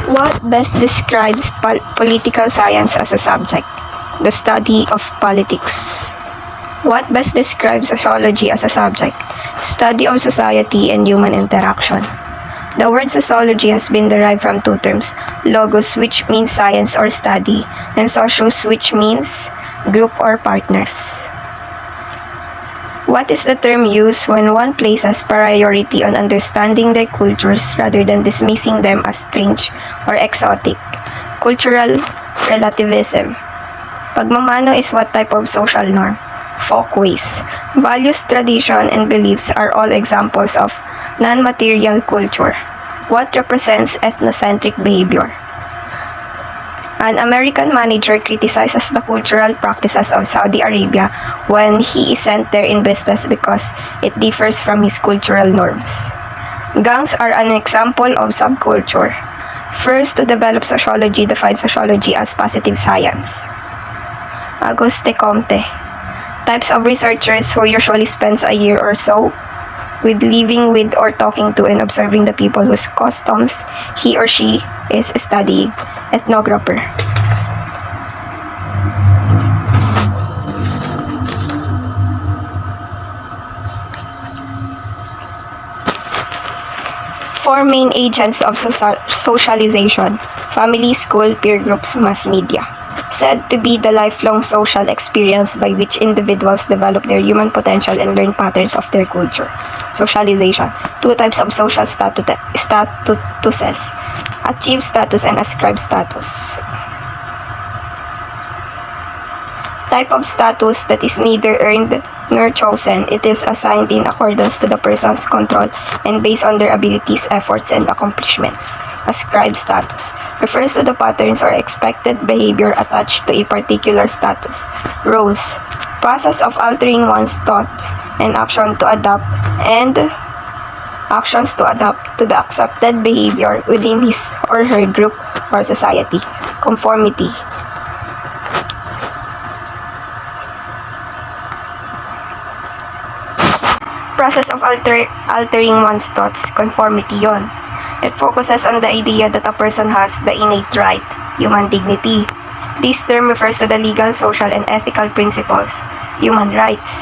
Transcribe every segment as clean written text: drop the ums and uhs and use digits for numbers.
What best describes political science as a subject? The study of politics. What best describes sociology as a subject? Study of society and human interaction. The word sociology has been derived from two terms, logos, which means science or study, and socios, which means group or partners. What is the term used when one places priority on understanding their cultures rather than dismissing them as strange or exotic? Cultural relativism. Pagmamano is what type of social norm? Folkways. Values, tradition, and beliefs are all examples of non-material culture. What represents ethnocentric behavior? An American manager criticizes the cultural practices of Saudi Arabia when he is sent there in business because it differs from his cultural norms. Gangs are an example of subculture. First to develop sociology defines sociology as positive science. Auguste Comte. Types of researchers who usually spends a year or so with living with or talking to and observing the people whose customs he or she is studying. Ethnographer. Four main agents of socialization: family, school, peer groups, mass media. Said to be the lifelong social experience by which individuals develop their human potential and learn patterns of their culture. Socialization. Two types of social statuses: achieve status and ascribe status. Type of status that is neither earned nor chosen. It is assigned in accordance to the person's control and based on their abilities, efforts, and accomplishments. Ascribe status refers to the patterns or expected behavior attached to a particular status. Roles. Process of altering one's thoughts and actions to adapt to the accepted behavior within his or her group or society. Conformity. Process of altering one's thoughts. Conformity yon. It focuses on the idea that a person has the innate right, human dignity. This term refers to the legal, social, and ethical principles, human rights.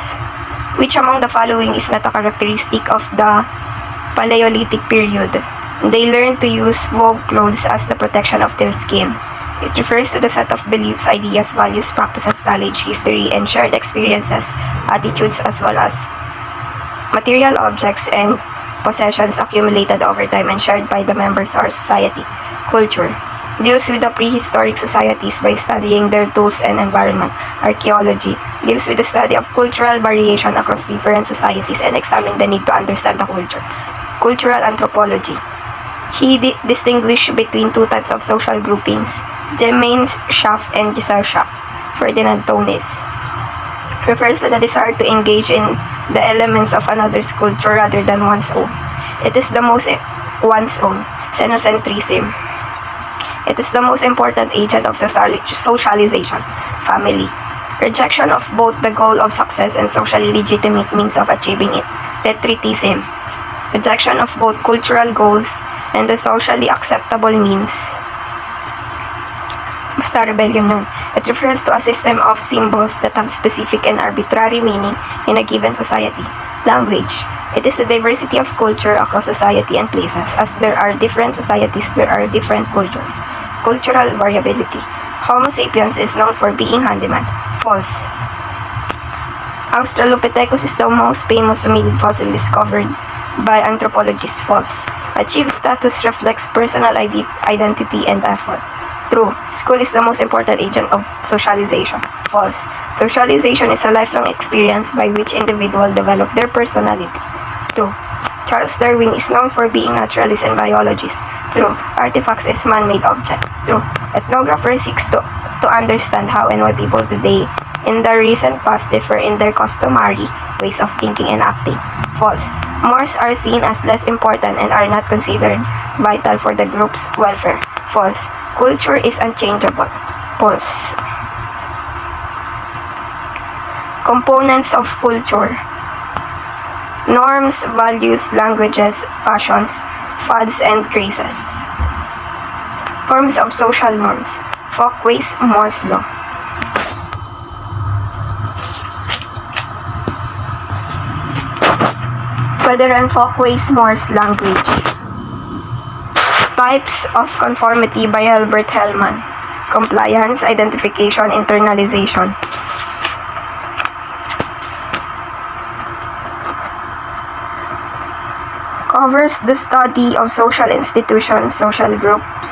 Which among the following is not a characteristic of the Paleolithic period? They learned to use wove clothes as the protection of their skin. It refers to the set of beliefs, ideas, values, practices, knowledge, history, and shared experiences, attitudes, as well as material objects and possessions accumulated over time and shared by the members of society. Culture deals with the prehistoric societies by studying their tools and environment. Archaeology deals with the study of cultural variation across different societies and examine the need to understand the culture. Cultural anthropology. He distinguished between two types of social groupings, Gemeinschaft and Gesellschaft. Ferdinand Tonis refers to the desire to engage in the elements of another's culture rather than one's own. It is the most one's own. Xenocentrism. It is the most important agent of socialization. Family. Rejection of both the goal of success and socially legitimate means of achieving it. Patriotism. Rejection of both cultural goals and the socially acceptable means. Basta rebellion nun. It refers to a system of symbols that have specific and arbitrary meaning in a given society. Language. It is the diversity of culture across society and places. As there are different societies, there are different cultures. Cultural variability. Homo sapiens is known for being handyman. False. Australopithecus is the most famous hominid fossil discovered by anthropologists. False. Achieved status reflects personal identity and effort. True. School is the most important agent of socialization. False. Socialization is a lifelong experience by which individuals develop their personality. True. Charles Darwin is known for being naturalist and biologist. True. Artifacts is man-made object. True. Ethnographer seeks to understand how and why people today in the recent past differ in their customary ways of thinking and acting. False. Mores are seen as less important and are not considered vital for the group's welfare. False. Culture is unchangeable. False. Components of culture: norms, values, languages, fashions, fads, and crazes. Forms of social norms. Folkways, Moore's Law. Federal Folkways, Moore's language. Types of conformity by Albert Hellman. Compliance, identification, internalization. Covers the study of social institutions, social groups,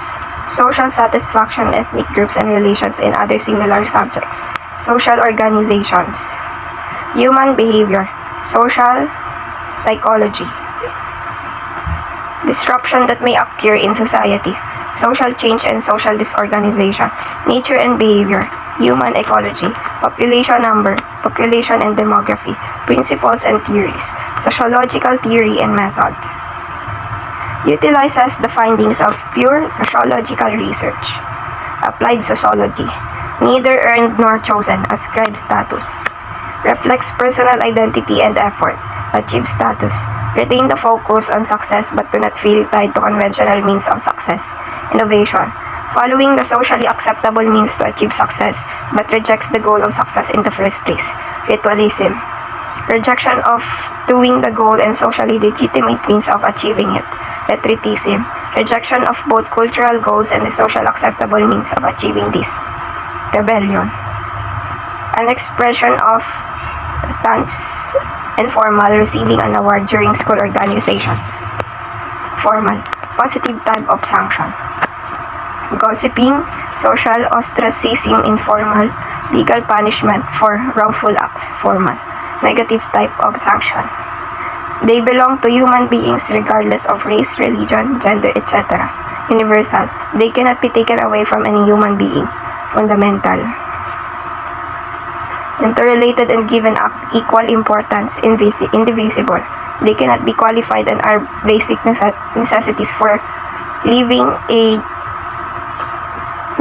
social satisfaction, ethnic groups, and relations in other similar subjects. Social organizations. Human behavior. Social psychology. Disruption that may occur in society. Social change and social disorganization. Nature and behavior. Human ecology. Population number. Population and demography. Principles and theories. Sociological theory and method. Utilizes the findings of pure sociological research. Applied sociology. Neither earned nor chosen. Ascribed status. Reflects personal identity and effort. Achieve status. Retain the focus on success but do not feel tied to conventional means of success. Innovation. Following the socially acceptable means to achieve success but rejects the goal of success in the first place. Ritualism. Rejection of doing the goal and socially legitimate means of achieving it. Rhetoricism. Rejection of both cultural goals and the social acceptable means of achieving this. Rebellion. An expression of thanks and formal, receiving an award during school organization. Formal. Positive type of sanction. Gossiping, social ostracism. Informal. Legal punishment for wrongful acts. Formal. Negative type of sanction. They belong to human beings regardless of race, religion, gender, etc. Universal. They cannot be taken away from any human being. Fundamental. Interrelated and given equal importance. Indivisible. They cannot be qualified and are basic necessities for living a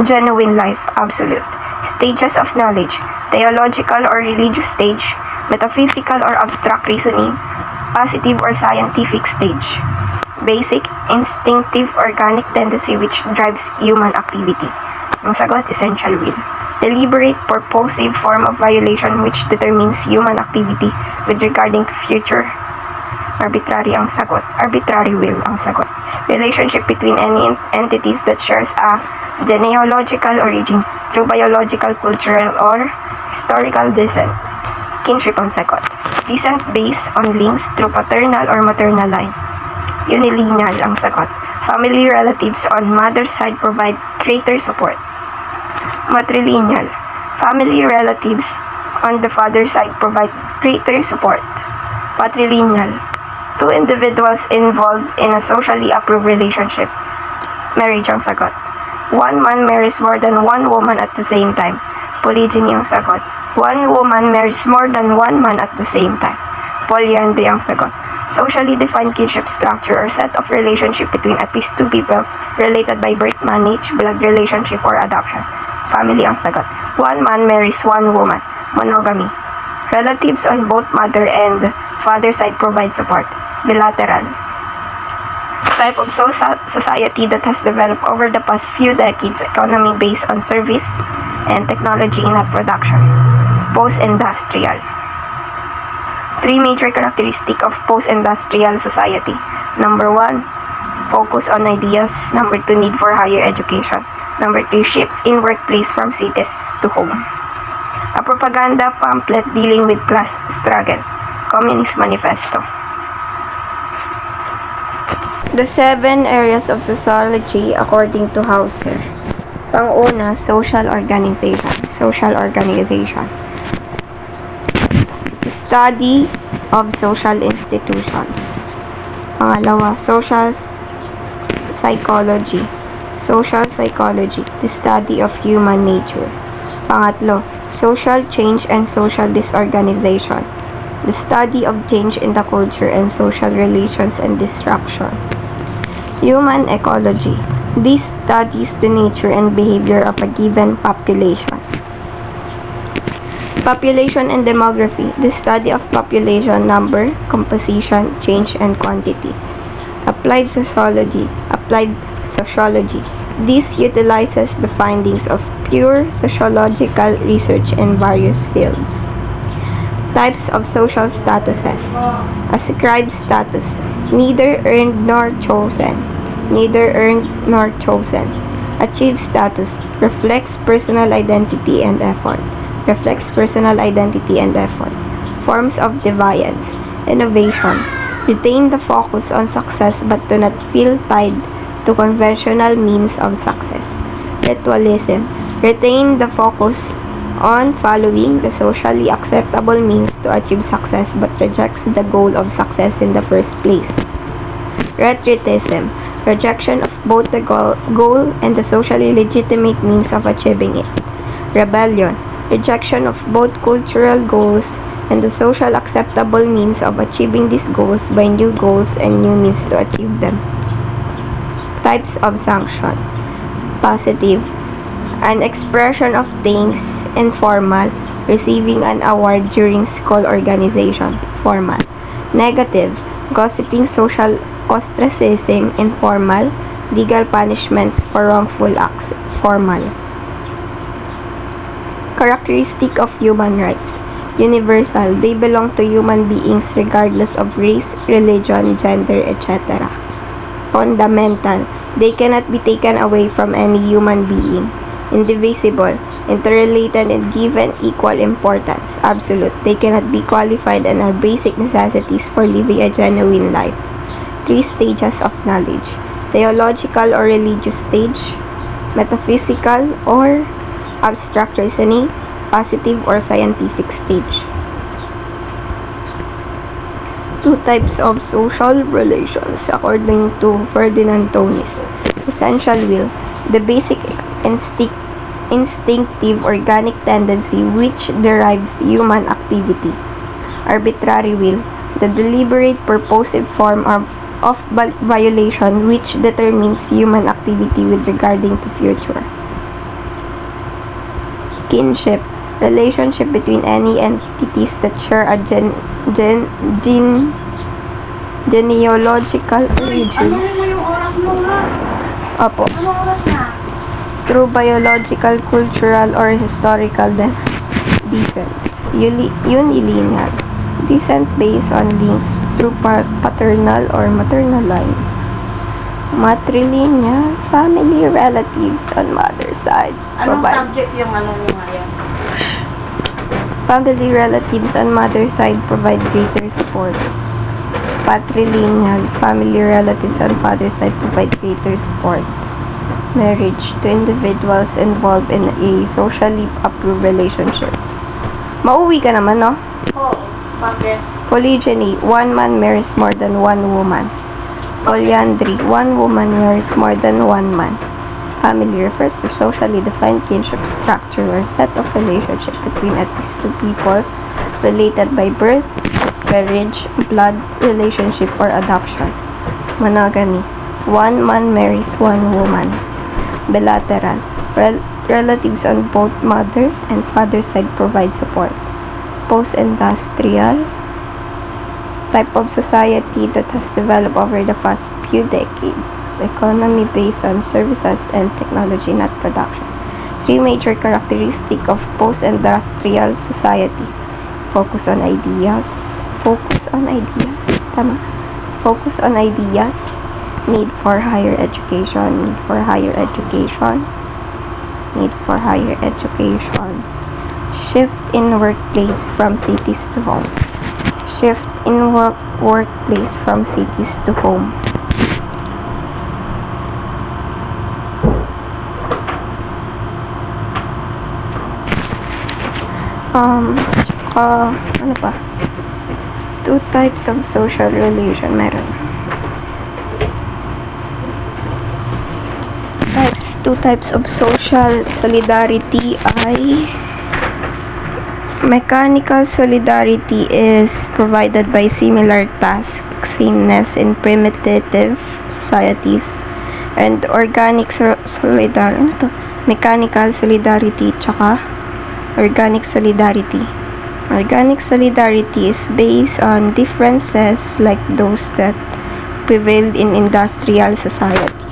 genuine life. Absolute. Stages of knowledge. Theological or religious stage. Metaphysical or abstract reasoning. Positive or scientific stage. Basic, instinctive, organic tendency which drives human activity. Ang sagot, essential will. Deliberate, purposive form of violation which determines human activity with regarding to future. Arbitrary ang sagot. Arbitrary will ang sagot. Relationship between any entities that shares a genealogical origin through biological, cultural, or historical descent. Kinship ang sagot. Descent based on links through paternal or maternal line. Unilineal ang sagot. Family relatives on mother's side provide greater support. Matrilineal. Family relatives on the father's side provide greater support. Patrilineal. Two individuals involved in a socially approved relationship. Marriage ang sagot. One man marries more than one woman at the same time. Polygyny ang sagot. One woman marries more than one man at the same time. Polyandry ang sagot. Socially defined kinship structure or set of relationship between at least two people related by birth, marriage, blood relationship, or adoption. Family ang sagot. One man marries one woman. Monogamy. Relatives on both mother and father side provide support. Bilateral. Type of society that has developed over the past few decades, economy based on service and technology, not production. Post-industrial. Three major characteristics of post-industrial society. Number 1, focus on ideas. Number 2, need for higher education. Number 3, shifts in workplace from cities to home. A propaganda pamphlet dealing with class struggle. Communist Manifesto. The 7 areas of sociology according to Hauser. Pang-una, social organization. Social organization. Study of social institutions. Pangalawa, social psychology. Social psychology, the study of human nature. Pangatlo, social change and social disorganization. The study of change in the culture and social relations and disruption. Human ecology. This studies the nature and behavior of a given population. Population and demography. The study of population number, composition, change, and quantity. Applied sociology. Applied sociology. This utilizes the findings of pure sociological research in various fields. Types of social statuses. Ascribed status. Neither earned nor chosen. Neither earned nor chosen. Achieved status. Reflects personal identity and effort. Reflects personal identity and effort. Forms of deviance. Innovation. Retain the focus on success but do not feel tied to conventional means of success. Ritualism. Retain the focus on following the socially acceptable means to achieve success but rejects the goal of success in the first place. Rhetoricism. Rejection of both the goal and the socially legitimate means of achieving it. Rebellion. Rejection of both cultural goals and the social acceptable means of achieving these goals by new goals and new means to achieve them. Types of sanction. Positive. An expression of thanks. Informal. Receiving an award during school organization. Formal. Negative. Gossiping, social ostracism. Informal. Legal punishments for wrongful acts. Formal. Characteristic of human rights. Universal. They belong to human beings regardless of race, religion, gender, etc. Fundamental. They cannot be taken away from any human being. Indivisible. Interrelated and given equal importance. Absolute. They cannot be qualified and are basic necessities for living a genuine life. 3 stages of knowledge. Theological or religious stage. Metaphysical or abstract reasoning. Positive or scientific stage. 2 types of social relations according to Ferdinand Tonis. Essential will, the basic instinctive organic tendency which derives human activity. Arbitrary will, the deliberate purposive form of violation which determines human activity with regarding to future. Kinship, relationship between any entities that share a genealogical origin. Mo yung oras mo nga. Opo. Ano oras na? Through biological, cultural, or historical descent. Unilineal. Descent based on links through paternal or maternal line. Matrilineal. Family relatives on mother's side. Anong Provide. subject yung ano mo ngayon? Family relatives on mother's side provide greater support. Patrilineal. Family relatives on father's side provide greater support. Marriage. 2 individuals involved in a socially approved relationship. Mauwi ka naman, no? Oo. Bakit? Polygyny. 1 man marries more than 1 woman. Polyandry. 1 woman marries more than 1 man. Family refers to socially defined kinship structure or set of relationship between at least 2 people related by birth, marriage, blood relationship, or adoption. Monogamy. 1 man marries 1 woman. Bilateral. Relatives on both mother and father side provide support. Post-industrial. Type of society that has developed over the past few decades. Economy based on services and technology, not production. 3 major characteristics of post-industrial society. Focus on ideas. Tama. Focus on ideas. Need for higher education. Shift in workplace from cities to home. Shift in workplace from cities to home. Ano pa? 2 types of social relation meron. 2 types of social solidarity ay mechanical solidarity is provided by similar tasks, sameness in primitive societies, and organic solidarity. Mechanical solidarity tsaka organic solidarity. Organic solidarity is based on differences like those that prevailed in industrial society.